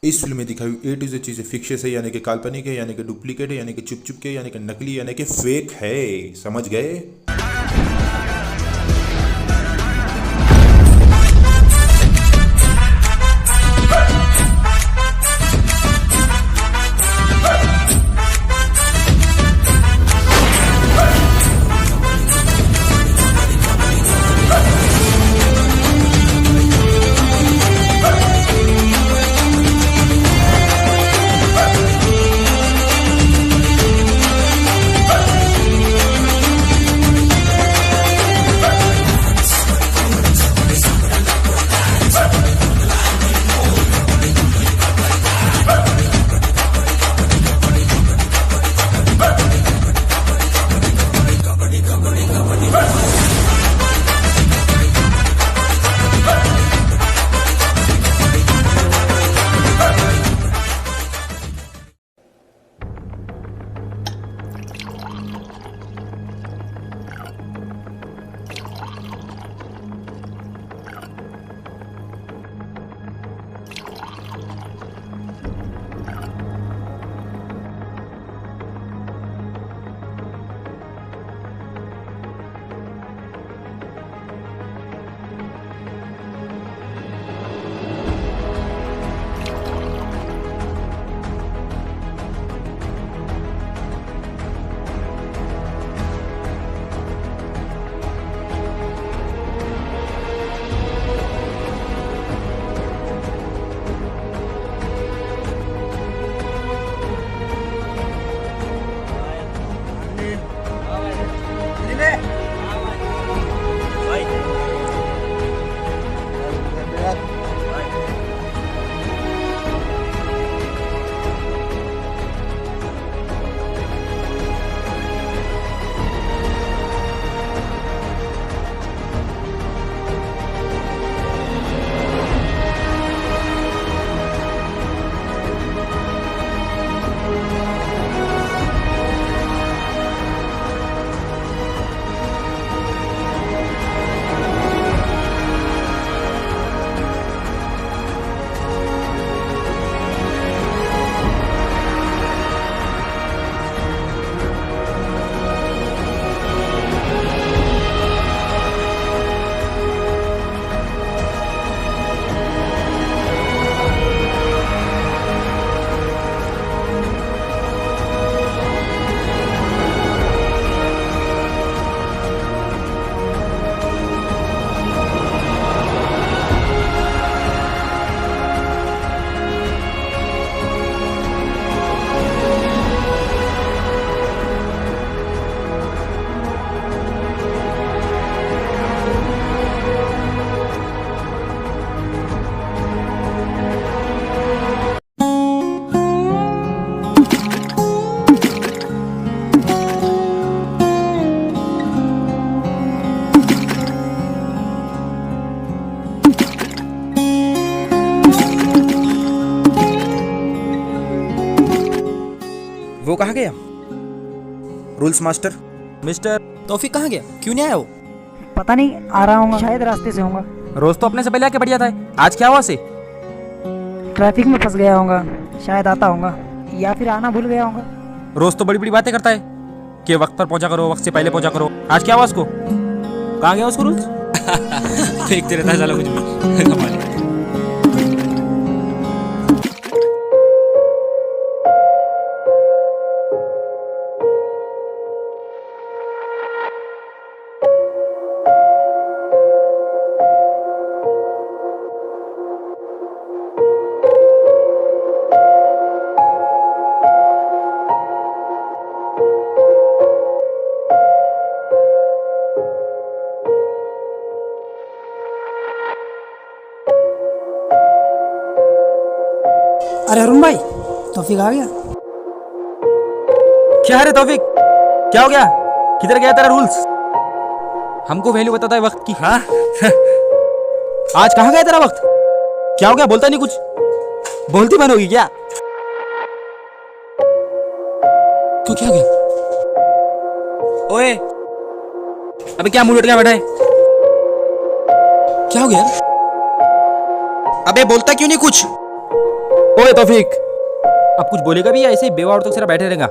इस फिल्म में दिखाई हुई A to Z चीज़ें फिक्शियस है, यानी कि काल्पनिक है, यानी कि डुप्लीकेट है, यानी कि चुप चुप के, यानी कि नकली, यानी कि फेक है। समझ गए? वो कहाँ गया? रूल्स मास्टर मिस्टर तौफीक कहाँ गया? क्यों नहीं आया वो? पता नहीं, आ रहा हूँ, शायद रास्ते से होगा। रोज तो अपने से पहले आके बढ़ जाता है, आज क्या हुआ से? ट्रैफिक में फंस गया होगा, शायद आता होगा, या फिर आना भूल गया होगा। रोज तो बड़ी बड़ी बातें करता है कि वक्त पर पहुंचा करो, वक्त से पहले पहुंचा करो। आज क्या हुआ उसको? कहाँ गया उसको रूल्स? देखते रहता है साला कुछ भी। कमाल है। अरे अरुण भाई, तौफीक आ गया। क्या है रे तौफीक, क्या हो गया? किधर गया तेरा रूल्स? हमको वैल्यू बताता है वक्त की। हाँ आज कहाँ गया तेरा वक्त? क्या हो गया? बोलता नहीं कुछ, बोलती बंद होगी क्या? तो क्या हो गया? ओए अबे क्या मुंह उठ गया बैठा है? क्या हो गया? अबे बोलता क्यों नहीं कुछ? ओए तौफीक, अब कुछ बोलेगा भी या ऐसे ही बेवा औरतों के साथ बैठे रहेगा?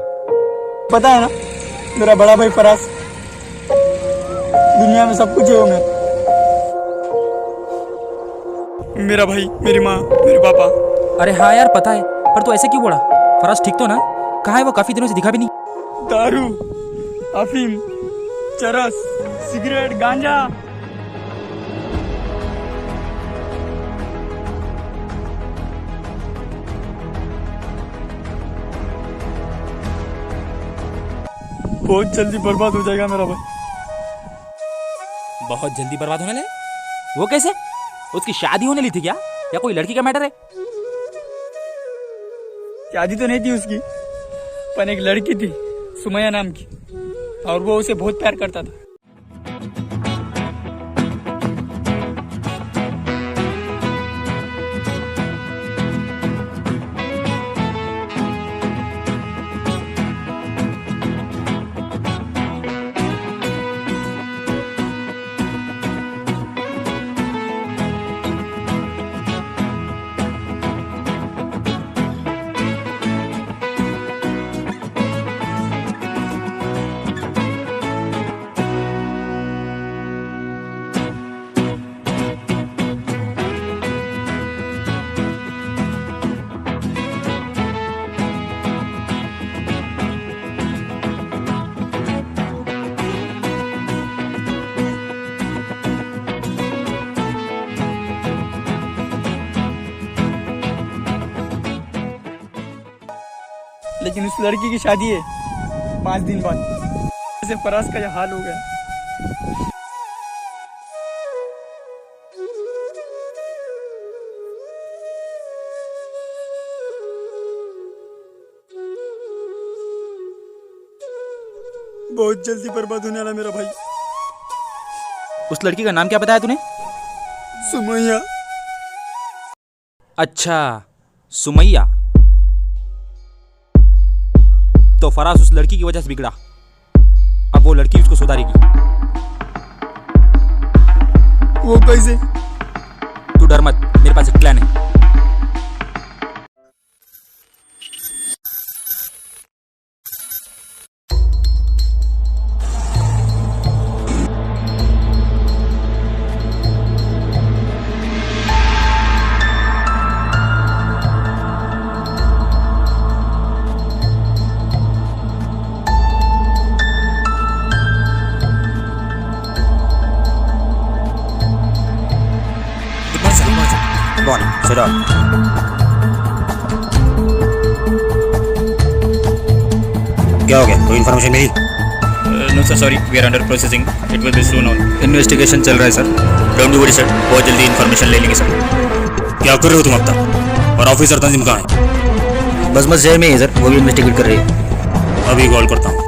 पता है ना, मेरा बड़ा भाई फराज दुनिया में सब कुछ है वो मेरा भाई, मेरी माँ, मेरे पापा। अरे हाँ यार पता है, पर तू ऐसे क्यों बोला? फराज ठीक तो ना? कहाँ है वो? काफी दिनों से दिखा भी नहीं। दारू, अफीम, चरस, सिगरेट, गांजा। बहुत जल्दी बर्बाद हो जाएगा मेरा भाई। बहुत जल्दी बर्बाद होने लगे? वो कैसे? उसकी शादी होने ली थी क्या, या कोई लड़की का मैटर है? शादी तो नहीं थी उसकी, पर एक लड़की थी सुमैया नाम की, और वो उसे बहुत प्यार करता था। लेकिन उस लड़की की शादी है 5 दिन बाद। ऐसे फराज का यह हाल हो गया। बहुत जल्दी बर्बाद होने वाला मेरा भाई। उस लड़की का नाम क्या बताया तूने? सुमैया। अच्छा, सुमैया। तो फराज उस लड़की की वजह से बिगड़ा, अब वो लड़की उसको सुधारेगी। वो कैसे? तू डर मत, मेरे पास एक प्लान है। Morning, sit down. क्या हो गया? कोई इन्फॉर्मेशन मिली? No sir, sorry, we are under processing, it will be soon on. Investigation चल रहा है सर, डोंट वरी सर, बहुत जल्दी इन्फॉर्मेशन ले लेंगे सर। क्या कर रहे हो तुम अब तक? और ऑफिसर तंजीम कहाँ है? बस शहर में ही है सर, वो भी इन्वेस्टिगेट कर रही है। अभी कॉल करता हूँ।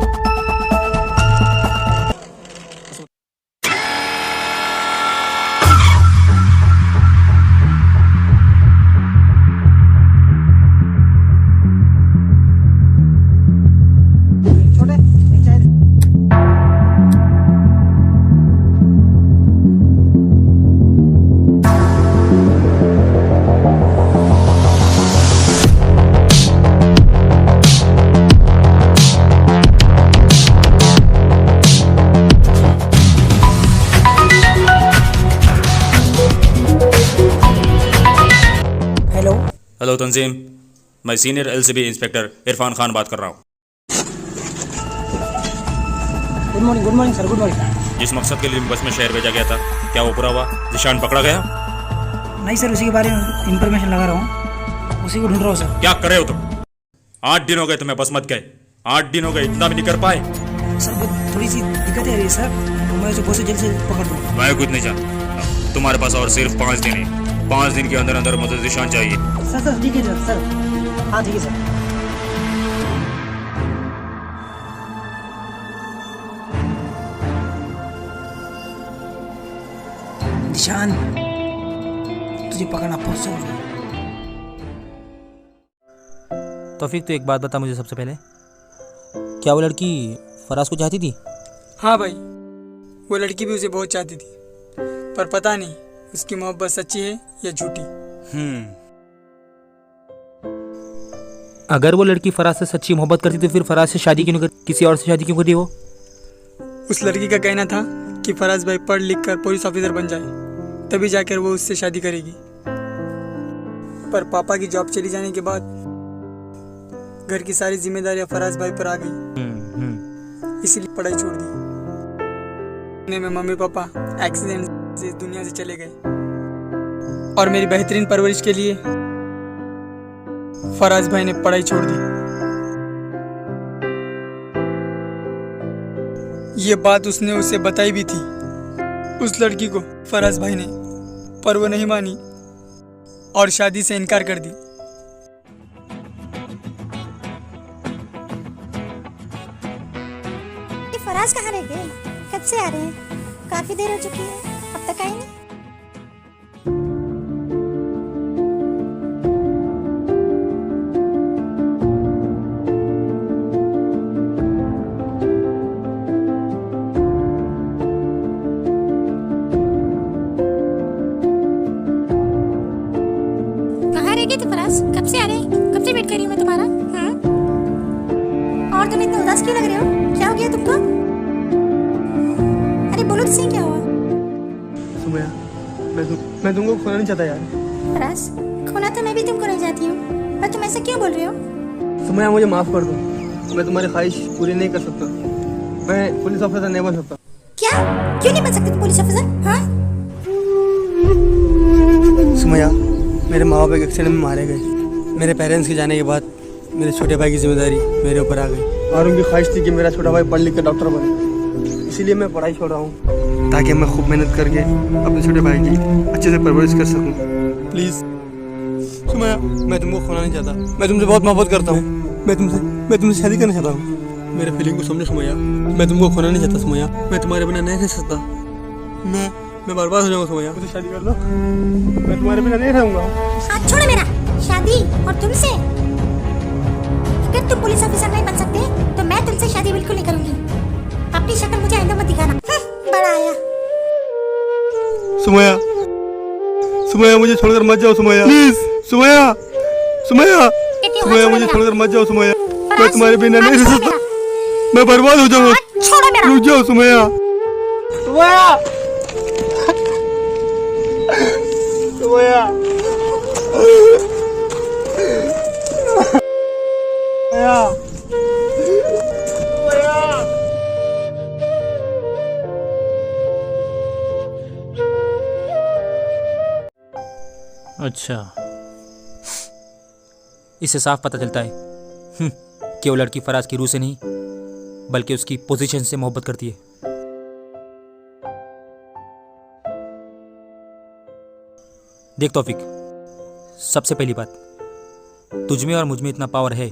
हेलो तंजीम, मैं senior LCB inspector Irfan Khan बात कर रहा हूँ। Good morning sir, good morning. जिस मकसद के लिए बस में शहर भेजा गया था, क्या वो पूरा हुआ? जिशान पकड़ा गया? नहीं सर, उसी के बारे में इंफॉर्मेशन लगा रहा हूँ, उसी को ढूंढ रहा हूँ सर। क्या कर रहे हो तुम? 8 दिन हो गए तुम्हें बस मत गए, 8 दिन हो गए, इतना भी नहीं कर पाए। सर थोड़ी सी दिक्कत है सर, मैं उसे बहुत जल्द से पकड़ दूँ। मैं कुछ नहीं जानता, तुम्हारे पास और सिर्फ 5 दिन है। 5 दिन के अंदर अंदर मुझे जिशान चाहिए। सर ठीक है सर, हाँ ठीक है सर। निशान, तुझे पकड़ना बहुत जरूरी है। तौफीक, तो एक बात बता मुझे सबसे पहले, क्या वो लड़की फराज को चाहती थी? हाँ भाई, वो लड़की भी उसे बहुत चाहती थी, पर पता नहीं उसकी मोहब्बत सच्ची है या झूठी। अगर वो लड़की फराज से सच्ची मोहब्बत करती तो फिर फराज से शादी क्यों नहीं करती, किसी और से शादी क्यों करती वो? उस लड़की का कहना था कि फराज भाई पढ़ लिख कर पुलिस ऑफिसर बन जाए, तभी जाकर वो उससे शादी करेगी। पर पापा की जॉब चली जाने के बाद घर की सारी जिम्मेदारियां फराज भाई पर आ गई, इसलिए पढ़ाई छोड़ दी। में मम्मी पापा एक्सीडेंट से इस दुनिया से चले गए और मेरी बेहतरीन परवरिश के लिए फराज भाई ने पढ़ाई छोड़ दी। ये बात उसने उसे बताई भी थी, उस लड़की को, फराज भाई ने, पर वो नहीं मानी और शादी से इनकार कर दी। ये फराज कहाँ रह गए? कब से आ रहे हैं? काफी देर हो चुकी है, अब तक आए नहीं। कहाँ रह गए थे फराज? कब से आ रहे हैं? कब से वेट कर रही हूँ मैं तुम्हारा। और तुम इतना उदास क्यों लग रहे हो? क्या हो गया तुमको? अरे बोलो तो सही, क्या हुआ? सुमैया, मैं तुमको खोना नहीं चाहता यार। फराज, खोना तो मैं भी तुमको नहीं चाहती हूँ, पर तुम ऐसा क्यों बोल रहे हो? सुमैया, मुझे माफ कर दो, मैं तुम्हारी ख्वाहिश पूरी नहीं कर सकता। मैं पुलिस ऑफिसर नहीं बन सकता। क्या? क्यों नहीं बन सकते तुम पुलिस ऑफिसर? हाँ? सुमैया, मेरे माँ बाप एक एक्सीडेंट में मारे गए। मेरे पेरेंट्स के जाने के बाद मेरे छोटे भाई की जिम्मेदारी मेरे ऊपर आ गई और उनकी ख्वाहिश थी कि मेरा छोटा भाई पढ़ लिख कर डॉक्टर बने। इसीलिए मैं पढ़ाई छोड़ रहा हूँ ताकि मैं खूब मेहनत करके अपने छोटे भाई की अच्छे से परवरिश कर सकूँ। प्लीज़ सुमैया, मैं तुमको खोना नहीं चाहता। मैं तुमसे बहुत मोहब्बत करता हूँ। मैं तुमसे शादी करना चाहता हूँ। मेरे फीलिंग को समझो सुमैया। मैं तुमको खोना नहीं चाहता सुमैया। मैं तुम्हारे बिना नहीं रह सकता। मैं बर्बाद हो जाऊँगा सुमैया। मुझे शादी कर लो, मैं तुम्हारे बिना नहीं रहूँगा। हाथ छोड़ो मेरा। शादी और तुमसे? अगर तुम पुलिस ऑफिसर नहीं बन सकते तो मैं तुमसे शादी बिल्कुल नहीं करूंगी। अपनी शक्ल मुझे आइंदा मत दिखाना। बड़ा आया। सुमैया, सुमैया, मुझे छोड़कर मत जाओ सुमैया, प्लीज। सुमैया, सुमैया, सुमैया, मुझे छोड़कर मत जाओ सुमैया। मैं तुम्हारे बिना नहीं रह सकता। मैं बर्बाद हो जाऊंगा। छोड़ो मेरा। रुक जाओ सुमैया। सुमैया, सुमैया, अच्छा, इससे साफ पता चलता है कि वो लड़की फराज की रूह से नहीं बल्कि उसकी पोजीशन से मोहब्बत करती है। देख तौफीक, सबसे पहली बात, तुझ में और मुझ में इतना पावर है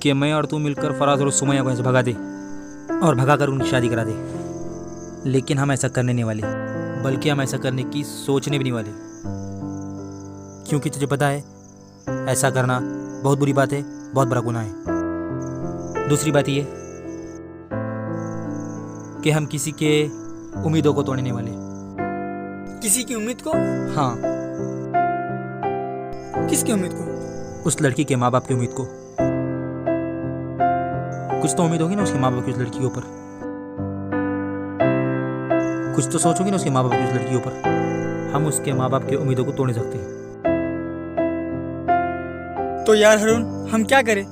कि मैं और तू मिलकर फराज और सुमैया को ऐसे भगा दे और भगाकर उनकी शादी करा दे। लेकिन हम ऐसा करने नहीं वाले, बल्कि हम ऐसा करने की सोचने भी नहीं वाले, क्योंकि तुझे पता है ऐसा करना बहुत बुरी बात है, बहुत बड़ा गुनाह है। दूसरी बात ये कि हम किसी के उम्मीदों को तोड़ने वाले। किसी की उम्मीद को? हाँ, किसकी उम्मीद को? उस लड़की के माँ बाप की उम्मीद को। कुछ तो उम्मीद होगी ना उसके माँ बाप की उस लड़की के ऊपर। कुछ तो सोच होगी ना उसके माँ बाप की उस लड़की के ऊपर। हम उसके माँ बाप की उम्मीदों को तोड़ नहीं सकते। तो यार हरुण, हम क्या करें?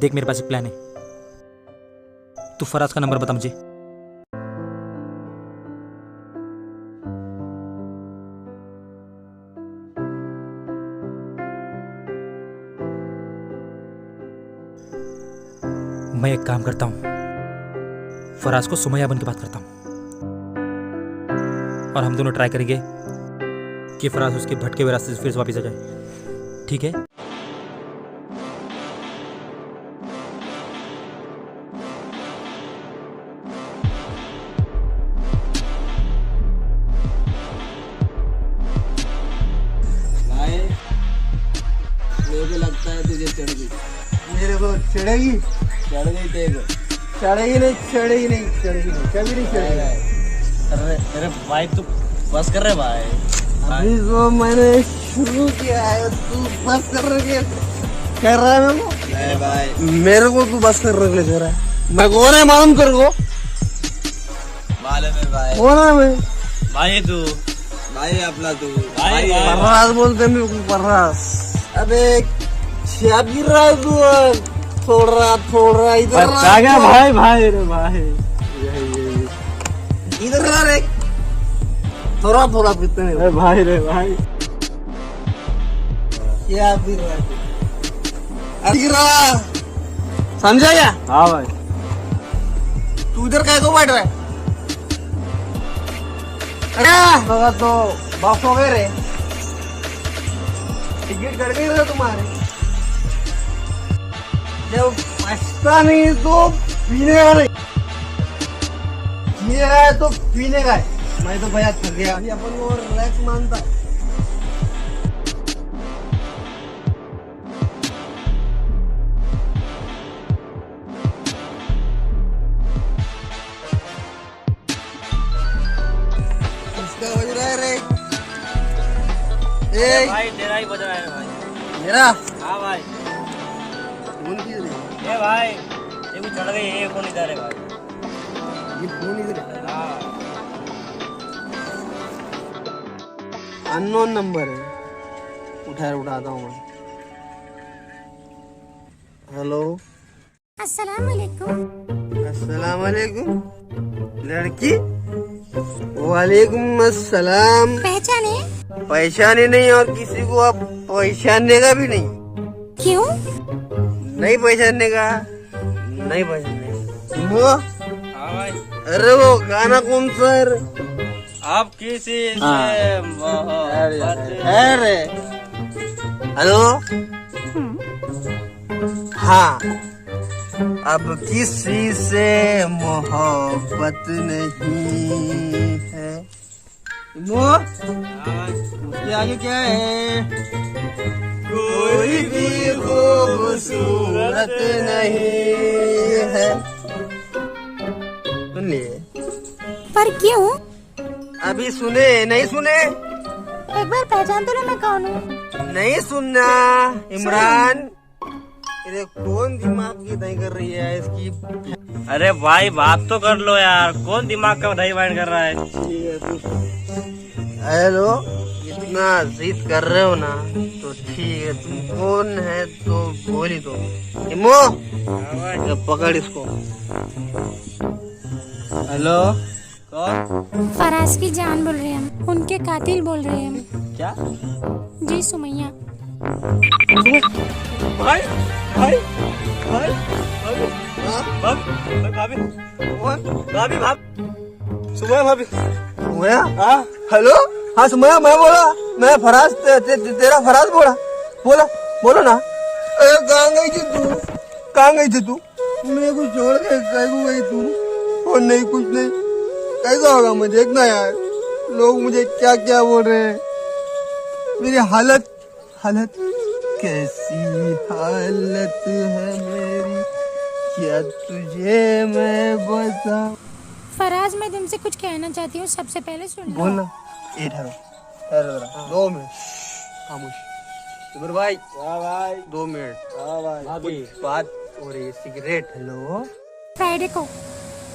देख, मेरे पास एक प्लान है। तू फराज का नंबर बता मुझे। मैं एक काम करता हूँ, फराज को सुमैया बन के बात करता हूँ और हम दोनों ट्राई करेंगे कि फराज उसके भटके हुए रास्ते से फिर से वापस आ जाए। ठीक है? मुझे लगता है तुझे चढ़ गई। मेरे को चढ़ेगी? चढ़ गई तेरे को। चढ़ेगी नहीं, चढ़ेगी नहीं, चढ़ेगी नहीं, कभी नहीं चढ़ेगी। अरे भाई तू बस कर रहे भाई। अभी तो मैंने शुरू किया है तू बस कर रहा है मेरे को नहीं भाई मेरे को तू बस कर रहा है मैं कौन है मालूम कर को मालूम है भाई कौन है मैं भाई तू भाई अपना तू भाई पर्रास बोलते मेरे को पर्रास अबे क्या गिर रहा है तू थोड़ा इधर भाई रे भाई इधर रहा रे थोड़ा पीते नहीं भाई रे भाई क्या पी रहा है गिर रहा समझा क्या हाँ भाई तू इधर काय को बैठ रहा है अरे तो बस हो गए रे टिकट कट गई रे तुम्हारे जब पैसा नहीं तो पीने का नहीं पीने का है तो पीने का है मैं तो भैया थक गया अभी अपन को रिलैक्स मानता है इसका बज रहा है रे ए भाई तेरा ही बज रहा है भाई मेरा हाँ भाई फोन किधर है ये भाई ये भी चढ़ गई ये कौन इधर है भाई ये फोन इधर है हाँ अननोन नंबर है उठाता हूँ मैं हेलो अस्सलाम वालेकुम। अस्सलाम वालेकुम लड़की वालेकुम अस्सलाम पहचाने? पहचाने नहीं और किसी को आप पहचानने का भी नहीं क्यों? नहीं पहचानने का नहीं पहचानने वो हाँ भाई अरे वो गाना कौन सा है रे? आप किसी से मोहब्बत अरे हेलो हाँ अब किसी से मोहब्बत नहीं है वो उसके आगे क्या है कोई भी खूबसूरत नहीं है सुन लिए पर क्यों? अभी सुने नहीं सुने एक बार पहचान तो लो मैं कौन हूँ। नहीं सुनना इमरान तेरे कौन दिमाग की दही कर रही है इसकी अरे भाई बात तो कर लो यार कौन दिमाग का दही बाइंड कर रहा है हेलो इतना जिद कर रहे हो ना तो ठीक है तुम कौन है तो बोली तो इमो ये पकड़ इसको हेलो कौन फराज की जान बोल रहे हैं हम, उनके कातिल बोल रहे हैं हम। क्या जी सुमैया। भाई भाई भाई भाभी भाभी भाभी सुबह भाभी सुमैया हाँ हेलो हाँ सुमैया मैं बोला मैं फराज तेरा फराज बोलो ना कहाँ गई थी तू मेरे को छोड़ के कहीं गई तू और नहीं कुछ नहीं कैसा होगा मुझे देखना यार लोग मुझे क्या क्या बोल रहे हैं मेरी हालत कैसी हालत है मेरी क्या तुझे मैं बता फराज मैं तुमसे कुछ कहना चाहती हूँ सबसे पहले सुन लो। बोलना ये ठहरो 2 मिनट खामोश सुबर भाई भाई 2 मिनट भाई बात हो रही है सिगरेट हेलो फ्राइडे को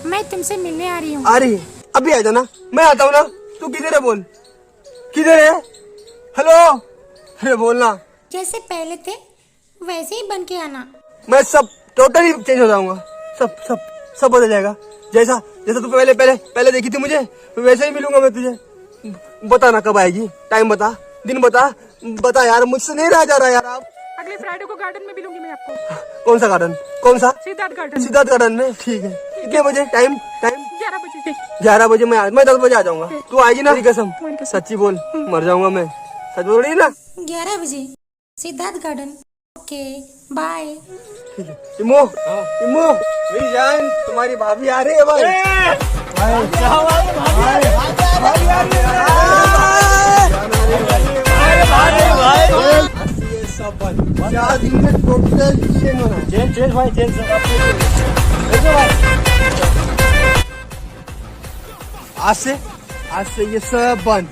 मैं तुमसे मिलने आ रही हूँ। आ रही है अभी आ जाना मैं आता हूँ ना तू किधर है बोल किधर है हेलो अरे बोलना जैसे पहले थे वैसे ही बन के आना। मैं सब टोटली चेंज हो जाऊंगा सब बदल जाएगा जैसा तू पहले देखी थी मुझे वैसे ही मिलूंगा मैं तुझे बता ना कब आएगी टाइम बता दिन बता यार मुझसे नहीं रहा जा रहा यार आप अगले फ्राइडे को गार्डन में मिलूंगी मैं आपको। कौन सा गार्डन कौन सा सिद्धार्थ गार्डन में ठीक है कितने बजे टाइम 11 बजे से 11 बजे मैं 10 बजे आ जाऊंगा तू आएगी ना कसम सच्ची बोल मर जाऊंगा मैं सच बोल रही है ना 11 बजे सिद्धार्थ गार्डन। Okay bye. इमो मेरी जान तुम्हारी भाभी आ रही है भाई क्या दिन में टोटल चेंज होना चेंज भाई चेंज आज से ये सब बंद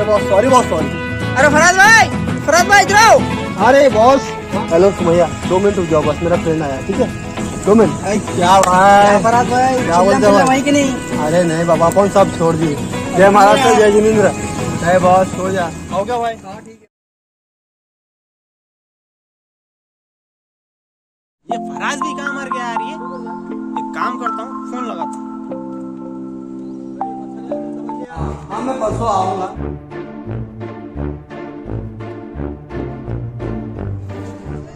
बॉस सॉरी बॉस सॉरी। अरे फराज भाई इधर आओ। अरे बॉस हेलो सुमैया 2 मिनट रुक जाओ बस मेरा फ्रेंड आया ठीक है 2 मिनट। क्या भाई फराज भाई क्या बोलते हो वहीं के नहीं। अरे नहीं बाबा कौन सब छोड़ दिए। जय महाराष्ट्र जय जिनेंद्र। जय बॉस हो जा हो गया भाई। हाँ ठीक है। ये फराज भी कहाँ मर गया यार ये। एक काम करता हूँ फोन लगाता हूँ। हाँ मैं परसों आऊंगा।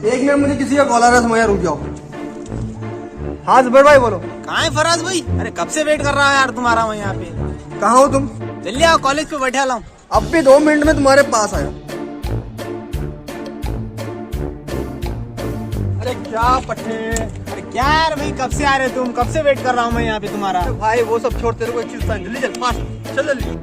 एक मिनट मुझे किसी का कॉल आ रहा है सुमैया रुक जाओ। हाँ जुबैर भाई बोलो। कहाँ है फराज भाई। अरे कब से वेट कर रहा है यार तुम्हारा मैं यहाँ पे। कहाँ हो तुम। जल्दी आओ कॉलेज पे बैठा लाऊं। अब भी 2 मिनट में तुम्हारे पास आया। अरे क्या पट्टे। अरे क्या यार भाई कब से आ रहे तुम। कब से वेट कर रहा हूँ मैं यहाँ पे तुम्हारा। भाई वो सब छोड़ तेरे को एक चीज बताएं जल्दी चल फास्ट चल जल्दी।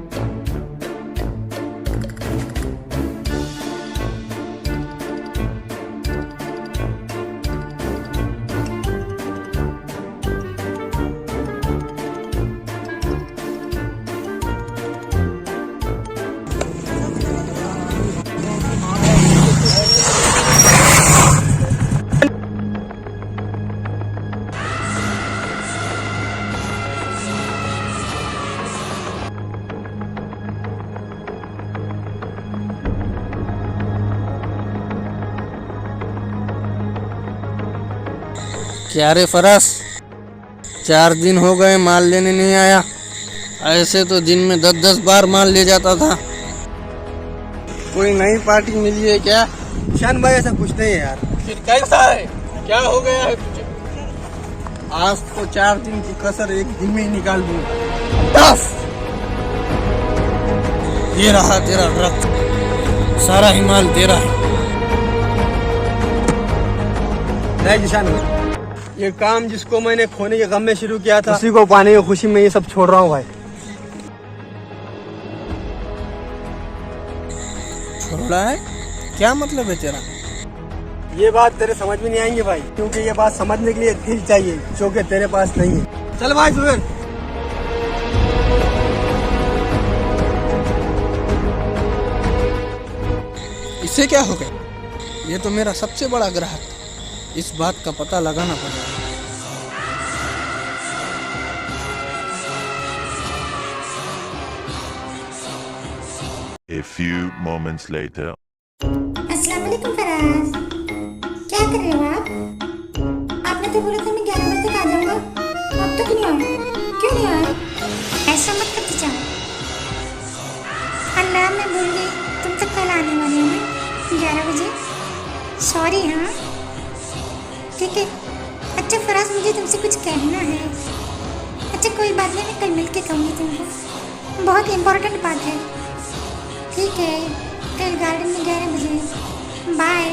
क्या रे फरास 4 दिन हो गए माल लेने नहीं आया। ऐसे तो दिन में 10-10 बार माल ले जाता था। कोई नई पार्टी मिली है क्या। शान भाई ऐसा कुछ नहीं है यार। फिर कैसा है क्या हो गया है तुझे। आज तो 4 दिन की कसर एक दिन में ही निकाल दूंगा। ये रहा तेरा रक्त सारा ही माल तेरा है। नहीं किसान भाई ये काम जिसको मैंने खोने के गम में शुरू किया था उसी को पाने की खुशी में ये सब छोड़ रहा हूँ भाई। छोड़ा है क्या मतलब है तेरा। ये बात तेरे समझ में नहीं आएंगे भाई क्योंकि ये बात समझने के लिए दिल चाहिए जो कि तेरे पास नहीं है। चल भाई सुबह। इससे क्या हो गया। ये तो मेरा सबसे बड़ा ग्राहक था। इस बात का पता लगाना पड़ेगा। A few moments later. अस्सलाम वालेकुम फराज। क्या कर रहे हो आप। आपने तो बोला था मैं 11 बजे तक आ जाऊंगा। अब तक नहीं आए। क्यों नहीं आए। ऐसा मत करते जाओ। अल्लाह मैं भूल गई तुम तक कल आने वाले हो मैं 11 बजे। सॉरी। हाँ ठीक है। अच्छा फराज मुझे तुमसे कुछ कहना है। अच्छा कोई बात नहीं मैं कल मिल के कहूँगी तुमको। बहुत इम्पोर्टेंट बात है। ठीक है कल गार्डन में 11 बजे। बाय।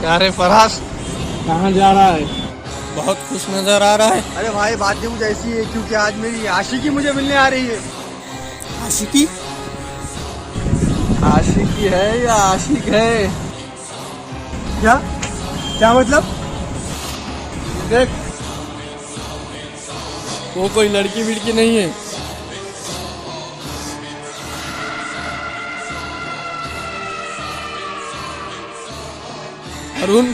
क्या रे फरास कहाँ जा रहा है। बहुत खुश नजर आ रहा है। अरे भाई बात भी कुछ ऐसी है क्योंकि आज मेरी आशिकी मुझे मिलने आ रही है। आशिकी आशिकी है या आशिक है। क्या क्या मतलब। देख वो कोई लड़की विड़की नहीं है। अरुण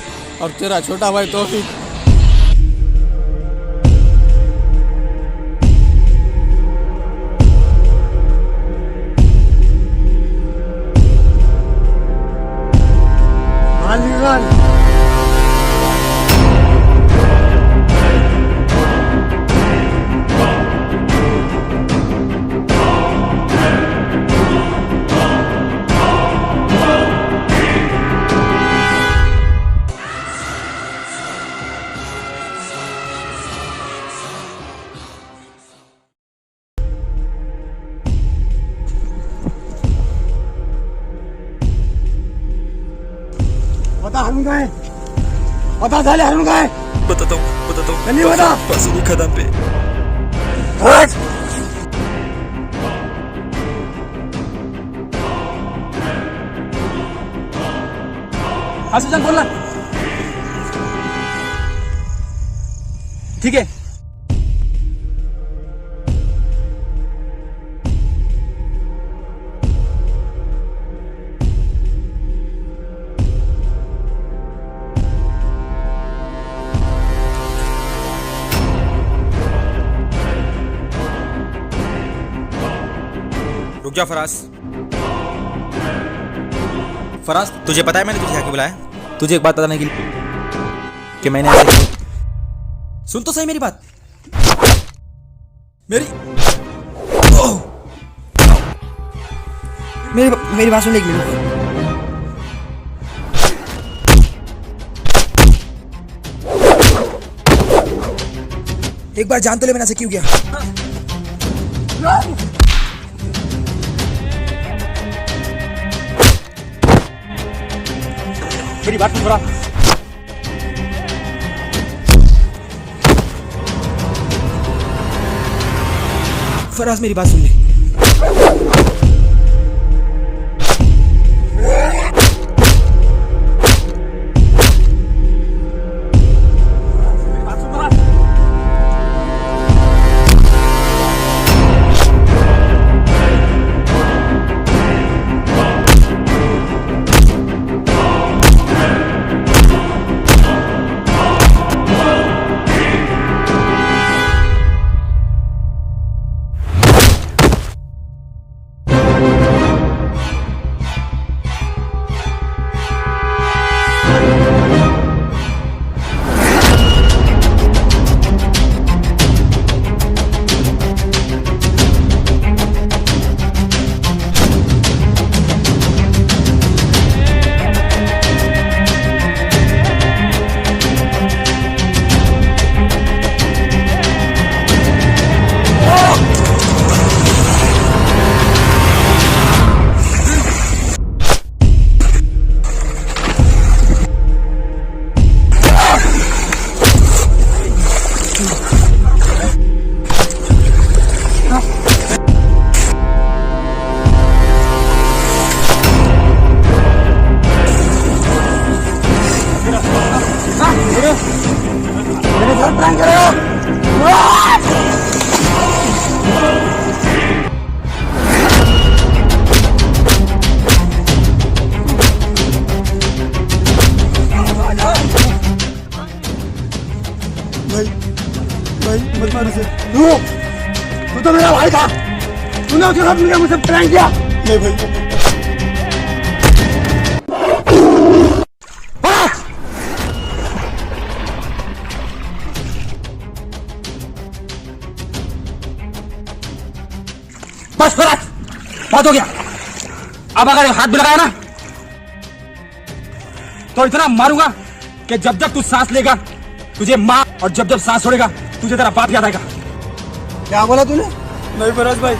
और तेरा छोटा भाई तौफीक। बता हरुण का है। बता झाले हरुण का है। बताता हूँ नहीं बता। पासों की खदान पे। आसिफ बोलना। ठीक है। रुक जा फराज। फराज, तुझे पता है मैंने तुझे क्या बुलाया? तुझे एक बात बताने के लिए कि मैंने ऐसे सुन तो सही मेरी बात। मेरी मेरी बात सुन एक मिनट। एक बार जान तो ले मैंने ऐसे क्यों किया। मेरी बात सुन थोड़ा। फराज मेरी बात सुन ले। भाई मत मार उसे। तू तो मेरा भाई था। तूने उसके साथ मिलकर मुझसे प्रैंक किया। नहीं भाई। बस फराज, बहुत हो गया। अब अगर हाथ भी लगाया ना तो इतना मारूंगा कि जब जब तू सांस लेगा तुझे माँ, और जब जब सांस छोड़ेगा तुझे तेरा बाप याद आएगा। क्या बोला तूने? नहीं फराज भाई।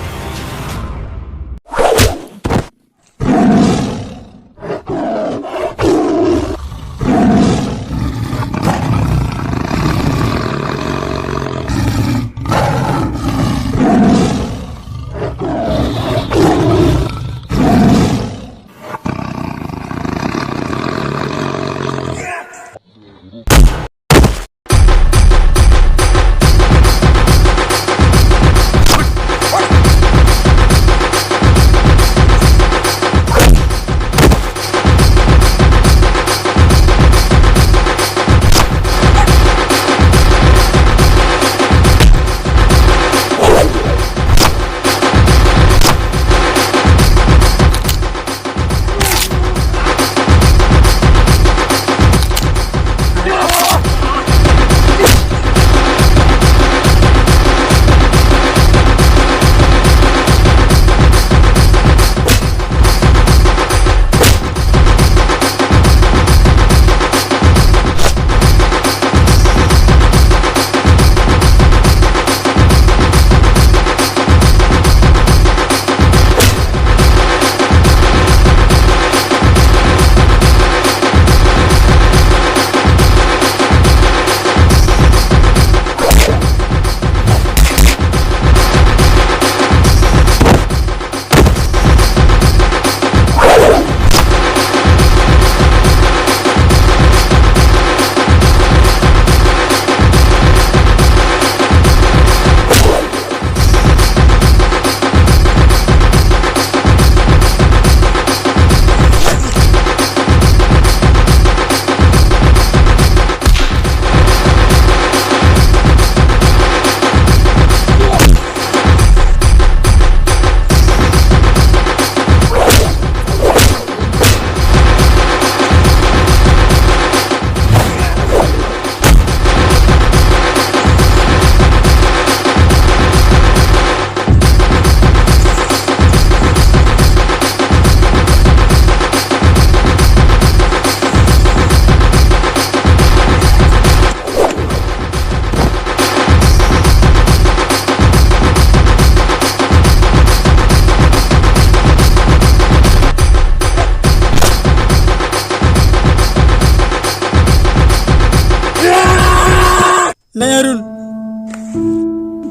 नहीं अरुण,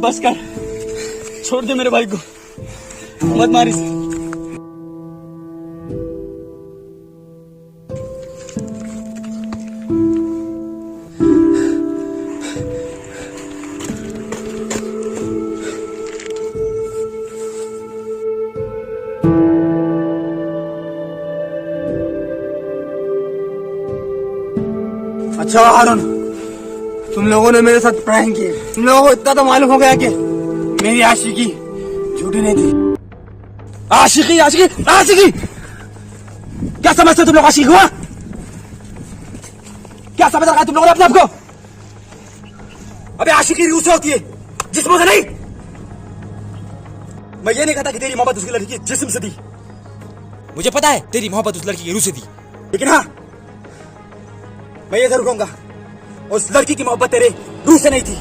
बस कर, छोड़ दे मेरे भाई को, मत मार इसे। अच्छा अरुण, तुम लोगों ने मेरे साथ प्रैंक किए। तुम लोगों को इतना तो मालूम हो गया कि मेरी आशिकी झूठी नहीं थी। आशिकी आशिकी आशिकी, क्या समझते हो तुम लोग आशिकी हुआ? क्या समझ रखा है तुम लोगों ने अपने आप को? अबे आशिकी रूह से होती है, जिस्म से नहीं। मैं ये नहीं कहता कि तेरी मोहब्बत उस लड़की के जिस्म से थी, मुझे पता है तेरी मोहब्बत उस लड़की की रूह से थी, लेकिन हाँ मैं ये जरूर कहूंगा उस लड़की की मोहब्बत तेरे रूह से नहीं थी।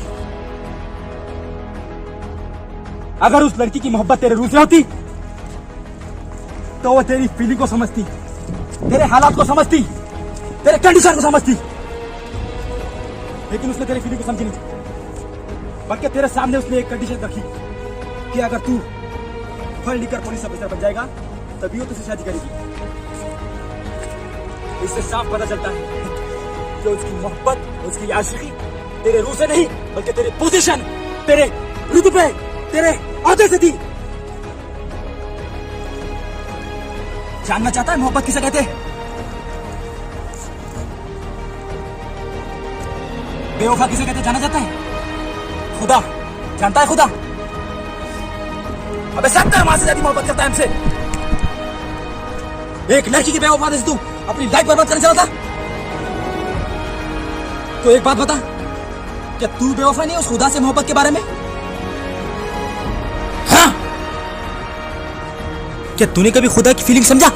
अगर उस लड़की की मोहब्बत तेरे रूह से होती तो वो तेरी फीलिंग को समझती, तेरे हालात को समझती, तेरे कंडीशन को समझती, लेकिन उसने तेरी फीलिंग को समझी नहीं, बल्कि तेरे सामने उसने एक कंडीशन रखी कि अगर तू पढ़ लिखकर पुलिस ऑफिसर बन जाएगा तभी वो तुझसे शादी करेगी। इससे साफ पता चलता है कि उसकी मोहब्बत, उसकी आशिकी तेरे रूह से नहीं बल्कि तेरे पोजीशन, तेरे रुतबे, तेरे औहदे से थी। जानना चाहता है मोहब्बत किसे कहते हैं? बेवफा किसे कहते हैं जानना चाहता है? खुदा जानता है खुदा? अबे 70 माह से ज्यादा मोहब्बत करता है हमसे। एक लड़की की बेवफा से तू अपनी लाइफ बर्बाद करना चाहता? तो एक बात बता, क्या तू बेवफा नहीं है उस खुदा से मोहब्बत के बारे में? हाँ? क्या तूने कभी खुदा की फीलिंग समझा?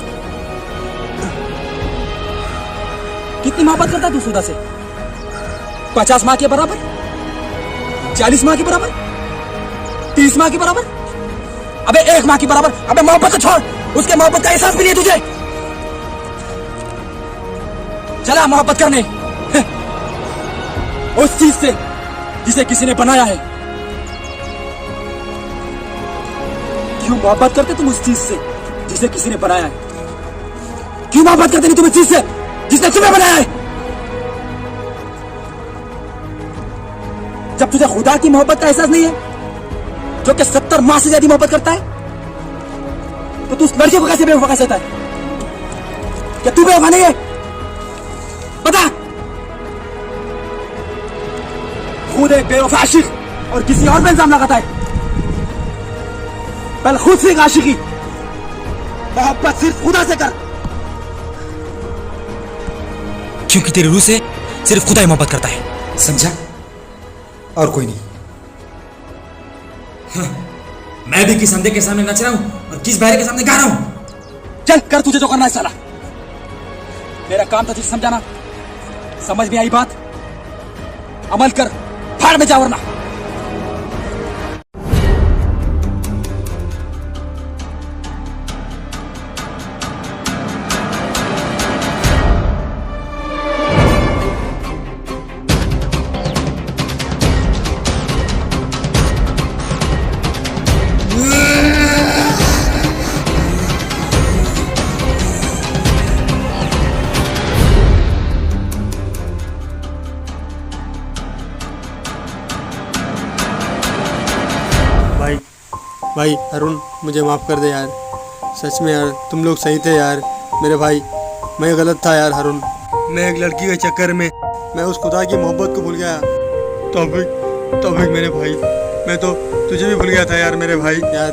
कितनी मोहब्बत करता तू खुदा से? 50 माह के बराबर? 40 माह के बराबर? 30 माह के बराबर? अबे 1 माह के बराबर? अबे मोहब्बत को छोड़, उसके मोहब्बत का एहसास भी नहीं है तुझे। चला मोहब्बत करने उस चीज से जिसे किसी ने बनाया है। क्यों मोहब्बत करते तुम उस चीज से जिसे किसी ने बनाया है? क्यों मोहब्बत करते नहीं तुम उस चीज से जिसने तुम्हें बनाया है? जब तुझे खुदा की मोहब्बत का एहसास नहीं है जो कि 70 माह से ज्यादा मोहब्बत करता है, तो तू उस लड़के को कैसे बेवफा कह सकता है? क्या तू बेवफा नहीं है? बता। खुद एक बेवफा आशिक और किसी और पे इल्जाम लगाता है। पहले खुद से एक आशिकी, मोहब्बत सिर्फ खुदा से कर, क्योंकि तेरी रूह से सिर्फ खुदा ही मोहब्बत करता है, समझा? और कोई नहीं। हाँ, मैं भी किस अंधे के सामने नाच रहा हूं और किस बहरे के सामने गा रहा हूं। चल कर तुझे जो करना है साला। मेरा काम था तुझे समझाना, समझ में आई बात? अमल कर, फाड़ में जा वरना। भाई अरुण, मुझे माफ़ कर दे यार, सच में यार तुम लोग सही थे यार मेरे भाई, मैं गलत था यार अरुण। मैं एक लड़की के चक्कर में मैं उस खुदा की मोहब्बत को भूल गया। तौफीक मेरे भाई, मैं तो तुझे भी भूल गया था यार मेरे भाई। यार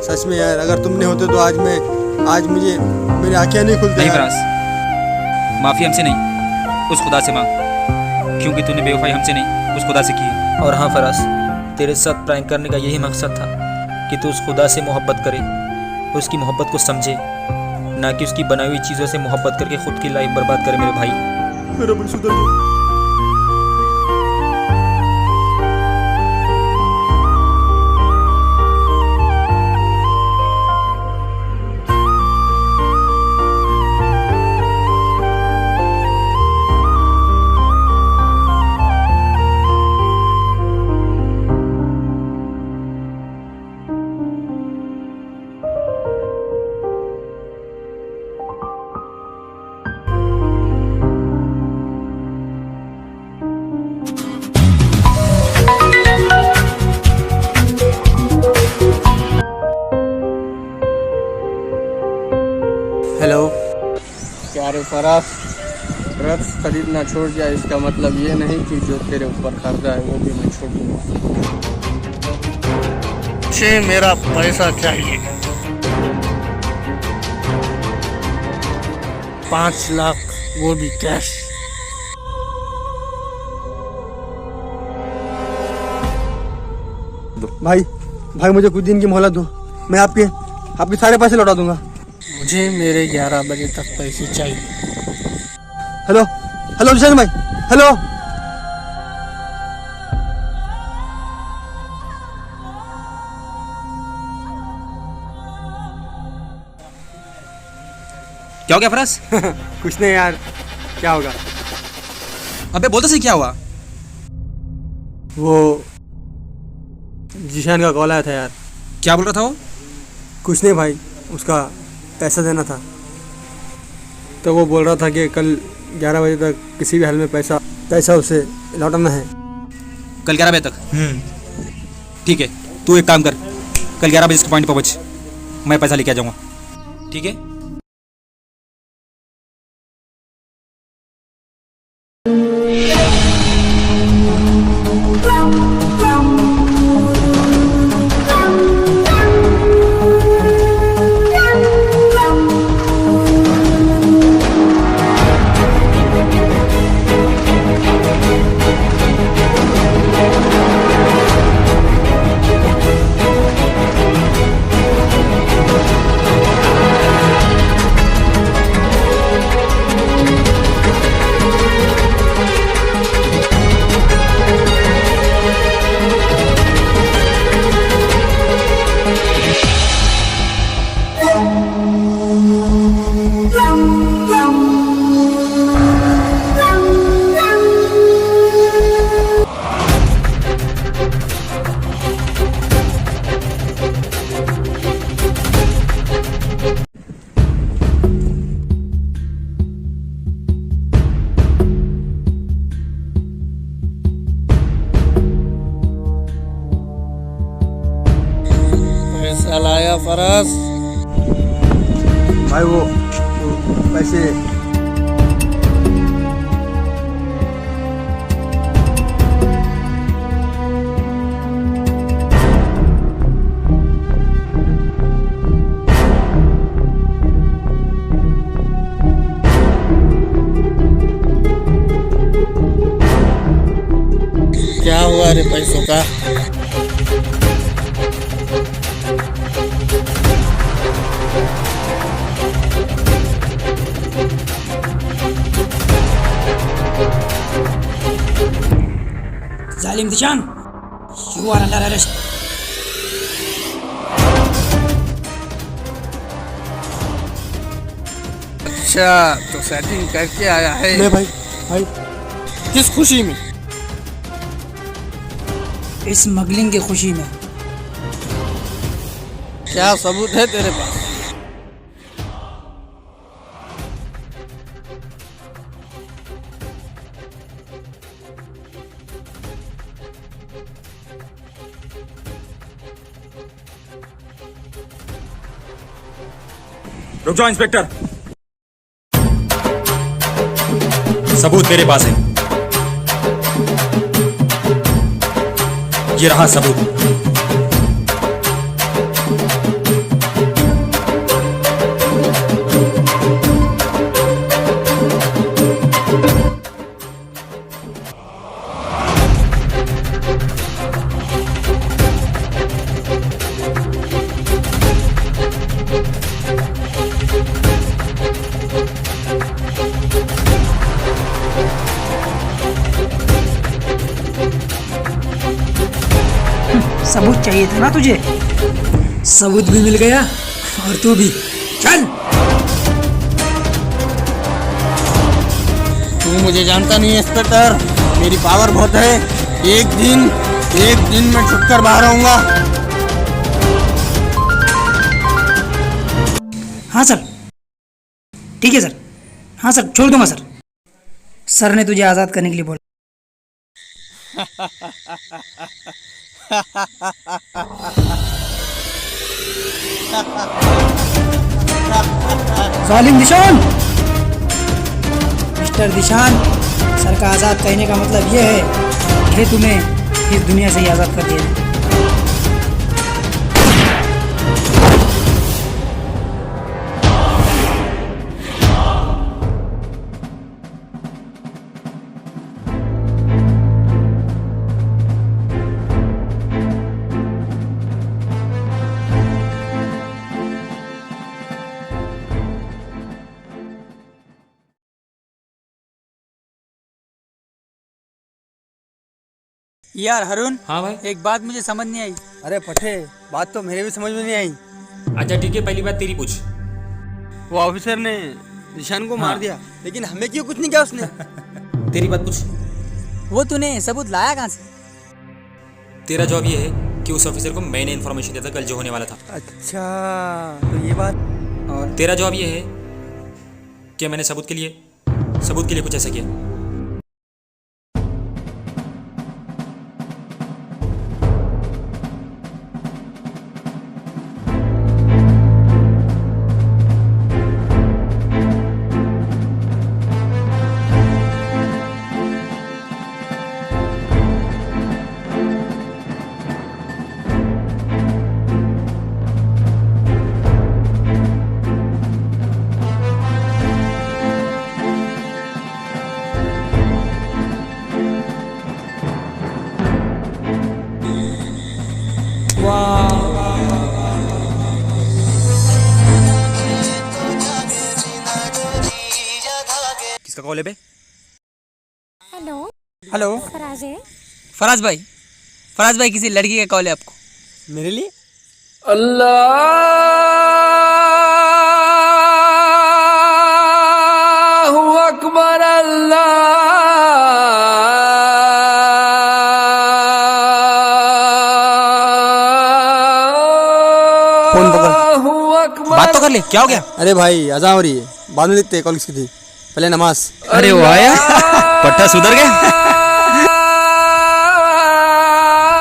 सच में यार, अगर तुम नहीं होते तो आज मुझे मेरी आंखें नहीं खुलती। नहीं फराज, माफ़ी हमसे नहीं उस खुदा से मांग, क्योंकि तूने बेवफाई हमसे नहीं उस खुदा से की। और हाँ फराज, तेरे साथ प्रैंक करने का यही मकसद था कि तू उस खुदा से मोहब्बत करे, उसकी मोहब्बत को समझे, ना कि उसकी बनाई हुई चीज़ों से मोहब्बत करके खुद की लाइफ बर्बाद करे मेरे भाई। मेरा भाई सुधर जा। प्यारे फराज, ड्रग्स खरीदना छोड़ दिया इसका मतलब ये नहीं कि जो तेरे ऊपर खर्चा है वो भी मैं छोड़ दूंगा। मुझे मेरा पैसा चाहिए, 5 लाख, वो भी कैश। भाई मुझे कुछ दिन की मोहलत दो, मैं आपके सारे पैसे लौटा दूंगा। मुझे मेरे 11 बजे तक पैसे चाहिए। हेलो जिशान भाई, हेलो। क्या हो गया फराज? कुछ नहीं यार, क्या होगा? अबे बोल तो सही, क्या हुआ? वो जिशान का कॉल आया था यार। क्या बोल रहा था वो? कुछ नहीं भाई, उसका पैसा देना था, तो वो बोल रहा था कि कल 11 बजे तक किसी भी हाल में पैसा उसे लौटाना है। कल 11 बजे तक? ठीक है, तू एक काम कर, कल 11 बजे इसके पॉइंट पर पहुंच, मैं पैसा लेके आ जाऊंगा, ठीक है? पैसा लाया फराज? भाई वो पैसे क्या हुआ रे पैसों का? जालिम दिशान, you are under arrest. अच्छा, तो सेटिंग करके आया है? ले भाई। किस खुशी में? स्मगलिंग की खुशी में। क्या सबूत है तेरे पास? रुक जाओ इंस्पेक्टर, सबूत मेरे पास है, ये रहा सबूत। सबूत चाहिए था ना तुझे, सबूत भी मिल गया और तू भी। चल। तू मुझे जानता नहीं है इंस्पेक्टर, मेरी पावर बहुत है। एक दिन मैं छुटकर बाहर आऊंगा। हाँ सर, ठीक है सर। हाँ सर, छोड़ दूंगा सर। सर ने तुझे आज़ाद करने के लिए बोला। जालिम निशान। मिस्टर दिशान, सर का आज़ाद कहने का मतलब ये है कि तुम्हें इस दुनिया से ही आज़ाद कर दिया जाए। यार हरुण, हाँ भाई। एक बात मुझे समझ नहीं आई। अरे पठे, बात तो मेरे भी समझ में नहीं आई। अच्छा ठीक है, पहली बात तेरी पूछ। वो ऑफिसर ने निशान को मार दिया, लेकिन हमें क्यों कुछ नहीं किया उसने? तेरी बात पूछ। वो तूने सबूत लाया कहाँ से? तेरा जॉब ये है कि उस ऑफिसर को मैंने इन्फॉर्मेशन दिया था कल जो होने वाला था। अच्छा, तो ये बात। और तेरा जॉब ये है कि मैंने सबूत के लिए कुछ ऐसा किया। किसका कॉल है बे? हेलो, हेलो, फराज है। फराज भाई किसी लड़की का कॉल है आपको। मेरे लिए? अल्लाहु अकबर फोन पकड़। बात तो कर ले, क्या हो गया? अरे भाई, अज़ान हो रही है, बाद में देखते हैं कॉल किसकी थी। पहले नमाज। अरे वो आया पट्टा सुधर गया।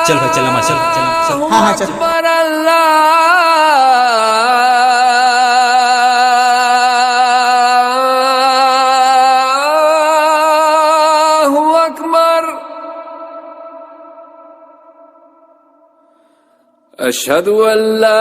चल भाई, चल नमाज, चल चल चल। हाँ चल। अशहदु अल्ला